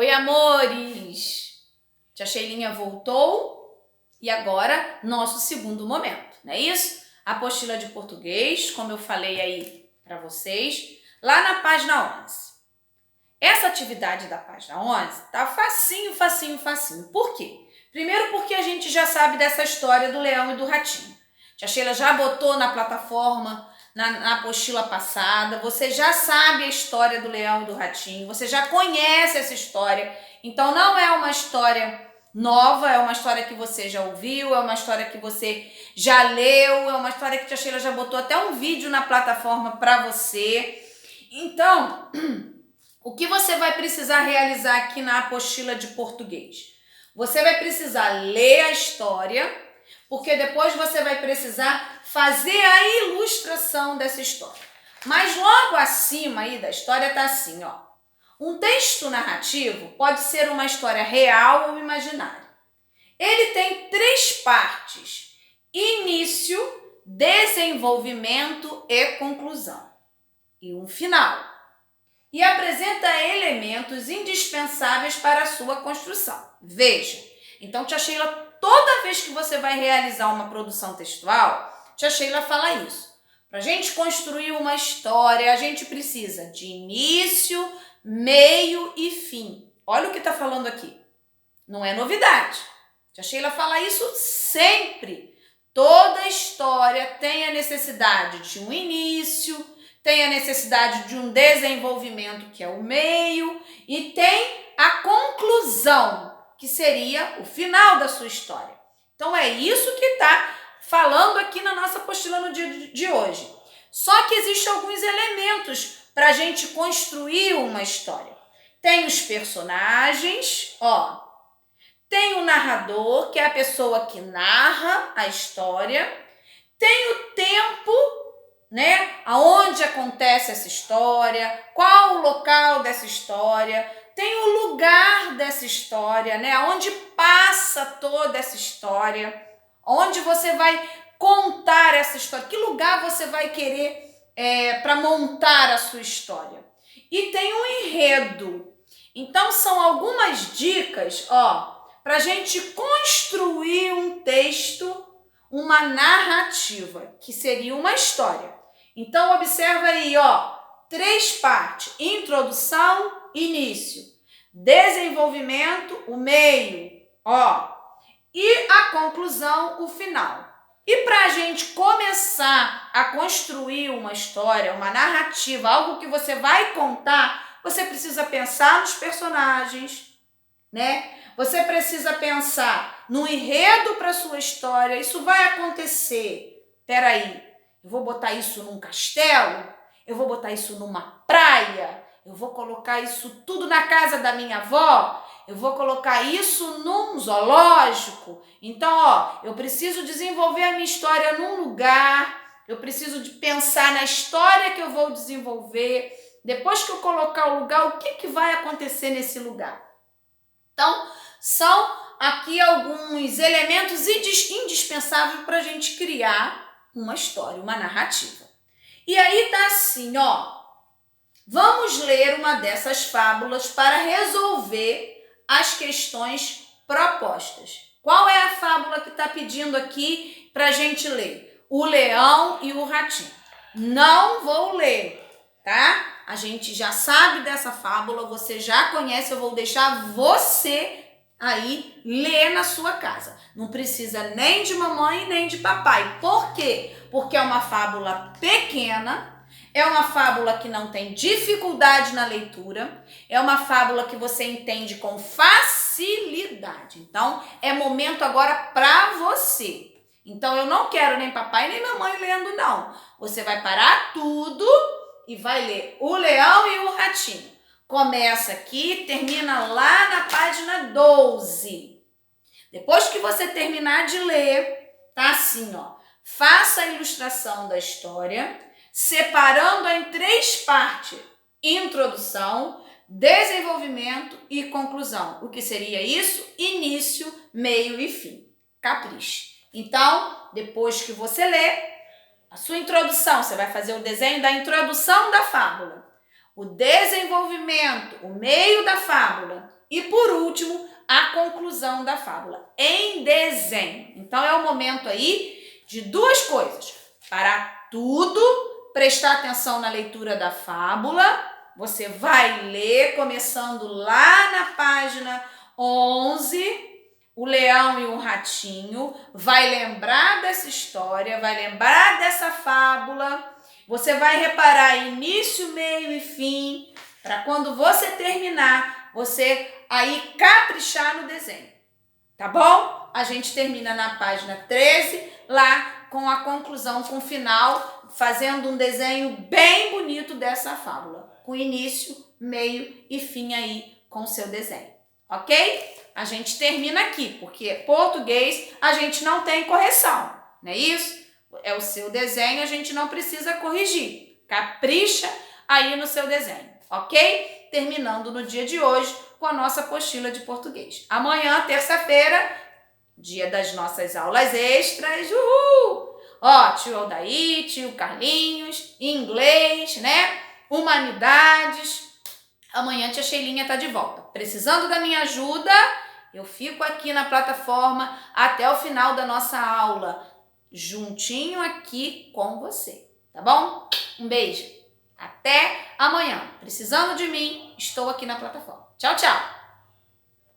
Oi, amores! Tia Sheilinha voltou e agora nosso segundo momento, não é isso? Apostila de português, como eu falei aí para vocês, lá na página 11. Essa atividade da página 11 tá facinho. Por quê? Primeiro porque a gente já sabe dessa história do leão e do ratinho. Tia Sheila já botou na plataforma, na apostila passada, você já sabe a história do leão e do ratinho, você já conhece essa história, então não é uma história nova, é uma história que você já ouviu, é uma história que você já leu, é uma história que a Tia Sheila já botou até um vídeo na plataforma para você. Então, o que você vai precisar realizar aqui na apostila de português? Você vai precisar ler a história, porque depois você vai precisar fazer a ilustração dessa história. Mas logo acima aí da história tá assim, ó. Um texto narrativo pode ser uma história real ou imaginária. Ele tem 3 partes: início, desenvolvimento e conclusão. E um final. E apresenta elementos indispensáveis para a sua construção. Veja, então tia Sheila, toda vez que você vai realizar uma produção textual, tia Sheila fala isso. Para a gente construir uma história, a gente precisa de início, meio e fim. Olha o que está falando aqui. Não é novidade. Tia Sheila fala isso sempre. Toda história tem a necessidade de um início, tem a necessidade de um desenvolvimento, que é o meio, e tem a conclusão, que seria o final da sua história. Então é isso que está falando aqui na nossa apostila no dia de hoje. Só que existem alguns elementos para a gente construir uma história. Tem os personagens, ó. Tem o narrador, que é a pessoa que narra a história. Tem o tempo, né? Aonde acontece essa história, qual o local dessa história, tem o lugar dessa história, né? Aonde passa toda essa história, onde você vai contar essa história, que lugar você vai querer para montar a sua história. E tem um enredo. Então são algumas dicas, ó, para a gente construir um texto, uma narrativa, que seria uma história. Então, observa aí, ó, 3 partes: introdução, início, desenvolvimento, o meio, ó, e a conclusão, o final. E para a gente começar a construir uma história, uma narrativa, algo que você vai contar, você precisa pensar nos personagens, né? Você precisa pensar no enredo para sua história. Isso vai acontecer. Peraí, eu vou botar isso num castelo? Eu vou botar isso numa praia? Eu vou colocar isso tudo na casa da minha avó? Eu vou colocar isso num zoológico? Então, ó, eu preciso desenvolver a minha história num lugar. Eu preciso de pensar na história que eu vou desenvolver. Depois que eu colocar o lugar, o que vai acontecer nesse lugar? Então, são aqui alguns elementos indispensáveis para a gente criar uma história, uma narrativa. E aí tá assim, ó. Vamos ler uma dessas fábulas para resolver as questões propostas. Qual é a fábula que está pedindo aqui para a gente ler? O Leão e o Ratinho. Não vou ler, tá? A gente já sabe dessa fábula, você já conhece, eu vou deixar você aí ler na sua casa. Não precisa nem de mamãe nem de papai. Por quê? Porque é uma fábula pequena, é uma fábula que não tem dificuldade na leitura, é uma fábula que você entende com facilidade. Então, é momento agora para você. Então, eu não quero nem papai nem mamãe lendo, não. Você vai parar tudo e vai ler O Leão e o Ratinho. Começa aqui, termina lá na página 12. Depois que você terminar de ler, tá assim, ó. Faça a ilustração da história, separando-a em 3 partes: introdução, desenvolvimento e conclusão. O que seria isso? Início, meio e fim. Capriche. Então, depois que você lê a sua introdução, você vai fazer o desenho da introdução da fábula, o desenvolvimento, o meio da fábula E por último, a conclusão da fábula, em desenho. Então é o momento aí de duas coisas. Parar tudo, prestar atenção na leitura da fábula. Você vai ler, começando lá na página 11, o leão e o ratinho, vai lembrar dessa história, vai lembrar dessa fábula, você vai reparar início, meio e fim, para quando você terminar, você aí caprichar no desenho, tá bom? A gente termina na página 13, lá com a conclusão, com o final, fazendo um desenho bem bonito dessa fábula, com início, meio e fim aí com o seu desenho, ok? A gente termina aqui, porque português a gente não tem correção, não é isso? É o seu desenho, a gente não precisa corrigir. Capricha aí no seu desenho, ok? Terminando no dia de hoje com a nossa apostila de português. Amanhã, terça-feira, dia das nossas aulas extras, uhul! Ó, tio Aldair, tio Carlinhos, inglês, né? Humanidades. Amanhã tia Sheilinha tá de volta. Precisando da minha ajuda, eu fico aqui na plataforma até o final da nossa aula, juntinho aqui com você, tá bom? Um beijo. Até amanhã. Precisando de mim, estou aqui na plataforma. Tchau, tchau.